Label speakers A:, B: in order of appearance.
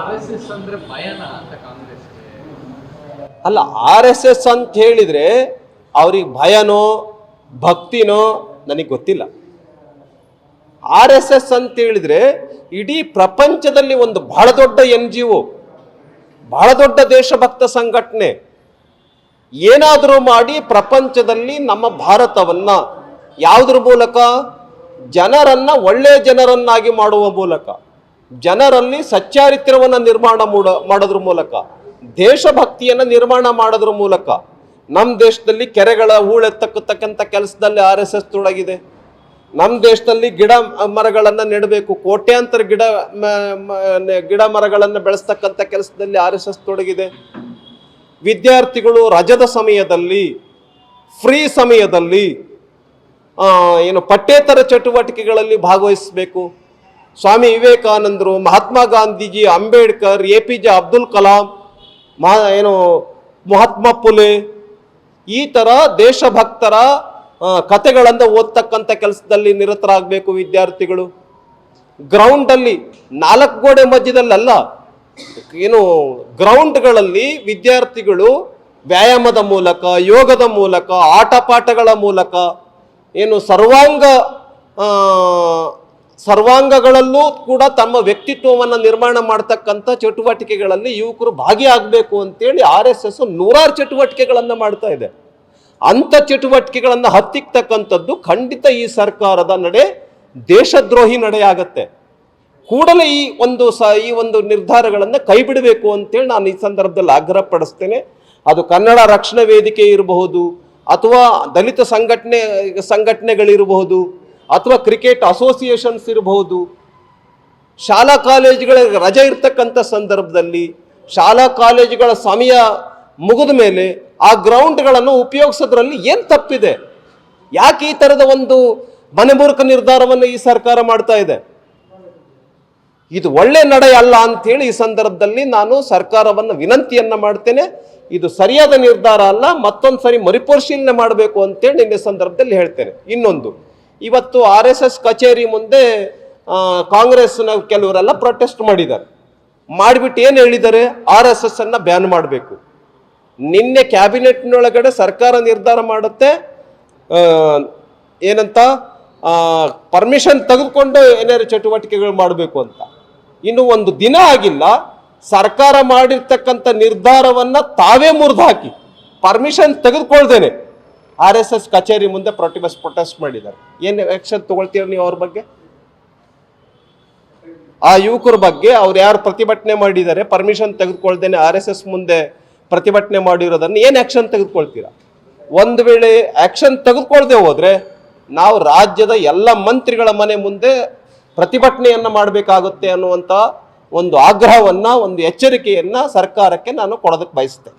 A: RSS ಅಂದ್ರೆ ಭಯನಾ ಅಂತ ಕಾಂಗ್ರೆಸ್
B: ಅಲ್ಲ, RSS ಅಂತ ಹೇಳಿದ್ರೆ ಅವ್ರಿಗೆ ಭಯನೋ ಭಕ್ತಿನೋ ನನಗೆ ಗೊತ್ತಿಲ್ಲ. RSS ಅಂತ ಹೇಳಿದ್ರೆ ಇಡೀ ಪ್ರಪಂಚದಲ್ಲಿ ಒಂದು ಬಹಳ ದೊಡ್ಡ NGO, ಬಹಳ ದೊಡ್ಡ ದೇಶಭಕ್ತ ಸಂಘಟನೆ. ಏನಾದರೂ ಮಾಡಿ ಪ್ರಪಂಚದಲ್ಲಿ ನಮ್ಮ ಭಾರತವನ್ನ ಯಾವುದ್ರ ಮೂಲಕ, ಜನರನ್ನ ಒಳ್ಳೆಯ ಜನರನ್ನಾಗಿ ಮಾಡುವ ಮೂಲಕ, ಜನರಲ್ಲಿ ಸಚ್ಚಾರಿತ್ರ್ಯವನ್ನು ನಿರ್ಮಾಣ ಮಾಡೋದ್ರ ಮೂಲಕ, ದೇಶಭಕ್ತಿಯನ್ನು ನಿರ್ಮಾಣ ಮಾಡೋದ್ರ ಮೂಲಕ ನಮ್ಮ ದೇಶದಲ್ಲಿ ಕೆರೆಗಳ ಹೂಳೆತ್ತಕ್ಕಂಥ ಕೆಲಸದಲ್ಲಿ RSS ತೊಡಗಿದೆ. ನಮ್ಮ ದೇಶದಲ್ಲಿ ಗಿಡ ಮರಗಳನ್ನು ನೆಡಬೇಕು, ಕೋಟ್ಯಾಂತರ ಗಿಡ ಮರಗಳನ್ನು ಬೆಳೆಸ್ತಕ್ಕಂಥ ಕೆಲಸದಲ್ಲಿ RSS ತೊಡಗಿದೆ. ವಿದ್ಯಾರ್ಥಿಗಳು ರಜದ ಸಮಯದಲ್ಲಿ, ಫ್ರೀ ಸಮಯದಲ್ಲಿ ಪಠ್ಯೇತರ ಚಟುವಟಿಕೆಗಳಲ್ಲಿ ಭಾಗವಹಿಸಬೇಕು. ಸ್ವಾಮಿ ವಿವೇಕಾನಂದರು, ಮಹಾತ್ಮ ಗಾಂಧೀಜಿ, ಅಂಬೇಡ್ಕರ್, APJ ಅಬ್ದುಲ್ ಕಲಾಂ, ಮಹಾತ್ಮ ಫುಲೆ, ಈ ಥರ ದೇಶಭಕ್ತರ ಕಥೆಗಳನ್ನು ಓದ್ತಕ್ಕಂಥ ಕೆಲಸದಲ್ಲಿ ನಿರತರಾಗಬೇಕು ವಿದ್ಯಾರ್ಥಿಗಳು. ಗ್ರೌಂಡಲ್ಲಿ 4 ಗೋಡೆ ಮಧ್ಯದಲ್ಲ, ಗ್ರೌಂಡ್ಗಳಲ್ಲಿ ವಿದ್ಯಾರ್ಥಿಗಳು ವ್ಯಾಯಾಮದ ಮೂಲಕ, ಯೋಗದ ಮೂಲಕ, ಆಟ ಪಾಠಗಳ ಮೂಲಕ, ಸರ್ವಾಂಗಗಳಲ್ಲೂ ಕೂಡ ತಮ್ಮ ವ್ಯಕ್ತಿತ್ವವನ್ನು ನಿರ್ಮಾಣ ಮಾಡ್ತಕ್ಕಂಥ ಚಟುವಟಿಕೆಗಳಲ್ಲಿ ಯುವಕರು ಭಾಗಿಯಾಗಬೇಕು ಅಂತೇಳಿ RSS 100 ಚಟುವಟಿಕೆಗಳನ್ನು ಮಾಡ್ತಾ ಇದೆ. ಅಂಥ ಚಟುವಟಿಕೆಗಳನ್ನು ಹತ್ತಿಕ್ಕತಕ್ಕಂಥದ್ದು ಖಂಡಿತ ಈ ಸರ್ಕಾರದ ನಡೆ ದೇಶದ್ರೋಹಿ ನಡೆಯಾಗತ್ತೆ. ಕೂಡಲೇ ಈ ಒಂದು ನಿರ್ಧಾರಗಳನ್ನು ಕೈ ಬಿಡಬೇಕು ಅಂತೇಳಿ ನಾನು ಈ ಸಂದರ್ಭದಲ್ಲಿ ಆಗ್ರಹ ಪಡಿಸ್ತೇನೆ. ಅದು ಕನ್ನಡ ರಕ್ಷಣಾ ವೇದಿಕೆ ಇರಬಹುದು, ಅಥವಾ ದಲಿತ ಸಂಘಟನೆಗಳಿರಬಹುದು, ಅಥವಾ ಕ್ರಿಕೆಟ್ ಅಸೋಸಿಯೇಷನ್ಸ್ ಇರಬಹುದು. ಶಾಲಾ ಕಾಲೇಜುಗಳ ರಜೆ ಇರ್ತಕ್ಕಂಥ ಸಂದರ್ಭದಲ್ಲಿ, ಶಾಲಾ ಕಾಲೇಜುಗಳ ಸಮಯ ಮುಗಿದ ಮೇಲೆ ಆ ಗ್ರೌಂಡ್ಗಳನ್ನು ಉಪಯೋಗಿಸೋದ್ರಲ್ಲಿ ಏನು ತಪ್ಪಿದೆ? ಯಾಕೆ ಈ ಥರದ ಒಂದು ಮನೆಮೂರ್ಖ ನಿರ್ಧಾರವನ್ನು ಈ ಸರ್ಕಾರ ಮಾಡ್ತಾ ಇದೆ? ಇದು ಒಳ್ಳೆ ನಡೆ ಅಲ್ಲ ಅಂಥೇಳಿ ಈ ಸಂದರ್ಭದಲ್ಲಿ ನಾನು ಸರ್ಕಾರವನ್ನು ವಿನಂತಿಯನ್ನು ಮಾಡ್ತೇನೆ. ಇದು ಸರಿಯಾದ ನಿರ್ಧಾರ ಅಲ್ಲ, ಮತ್ತೊಂದು ಸರಿ ಮರುಪರಿಶೀಲನೆ ಮಾಡಬೇಕು ಅಂತೇಳಿ ನಿನ್ನೆ ಸಂದರ್ಭದಲ್ಲಿ ಹೇಳ್ತೇನೆ. ಇನ್ನೊಂದು, ಇವತ್ತು RSS ಕಚೇರಿ ಮುಂದೆ ಕಾಂಗ್ರೆಸ್ನ ಕೆಲವರೆಲ್ಲ ಪ್ರೊಟೆಸ್ಟ್ ಮಾಡಿದ್ದಾರೆ. ಮಾಡಿಬಿಟ್ಟು ಏನು ಹೇಳಿದ್ದಾರೆ? RSS ಅನ್ನು ಬ್ಯಾನ್ ಮಾಡಬೇಕು. ನಿನ್ನೆ ಕ್ಯಾಬಿನೆಟ್ನೊಳಗಡೆ ಸರ್ಕಾರ ನಿರ್ಧಾರ ಮಾಡುತ್ತೆ, ಏನಂತ ಪರ್ಮಿಷನ್ ತೆಗೆದುಕೊಂಡು ಏನಾದ್ರು ಚಟುವಟಿಕೆಗಳು ಮಾಡಬೇಕು ಅಂತ. ಇನ್ನು ಒಂದು ದಿನ ಆಗಿಲ್ಲ, ಸರ್ಕಾರ ಮಾಡಿರ್ತಕ್ಕಂಥ ನಿರ್ಧಾರವನ್ನ ತಾವೇ ಮುರಿದು ಹಾಕಿ ಪರ್ಮಿಷನ್ ತೆಗೆದುಕೊಳ್ದೇನೆ RSS ಕಚೇರಿ ಮುಂದೆ ಪ್ರೊಟೆಸ್ಟ್ ಮಾಡಿದ್ದಾರೆ. ಏನು ಆಕ್ಷನ್ ತಗೊಳ್ತೀರ ನೀವು ಅವ್ರ ಬಗ್ಗೆ? ಆ ಯುವಕರ ಬಗ್ಗೆ, ಅವ್ರು ಯಾರು ಪ್ರತಿಭಟನೆ ಮಾಡಿದ್ದಾರೆ ಪರ್ಮಿಷನ್ ತೆಗೆದುಕೊಳ್ದೇನೆ RSS ಮುಂದೆ ಪ್ರತಿಭಟನೆ ಮಾಡಿರೋದನ್ನು ಏನು ಆಕ್ಷನ್ ತೆಗೆದುಕೊಳ್ತೀರಾ? ಒಂದು ವೇಳೆ ಆಕ್ಷನ್ ತೆಗೆದುಕೊಳ್ದೆ ಹೋದ್ರೆ ನಾವು ರಾಜ್ಯದ ಎಲ್ಲ ಮಂತ್ರಿಗಳ ಮನೆ ಮುಂದೆ ಪ್ರತಿಭಟನೆಯನ್ನ ಮಾಡಬೇಕಾಗುತ್ತೆ ಅನ್ನುವಂಥ ಒಂದು ಆಗ್ರಹವನ್ನ, ಒಂದು ಎಚ್ಚರಿಕೆಯನ್ನ ಸರ್ಕಾರಕ್ಕೆ ನಾನು ಕೊಡೋದಕ್ಕೆ ಬಯಸ್ತೇನೆ.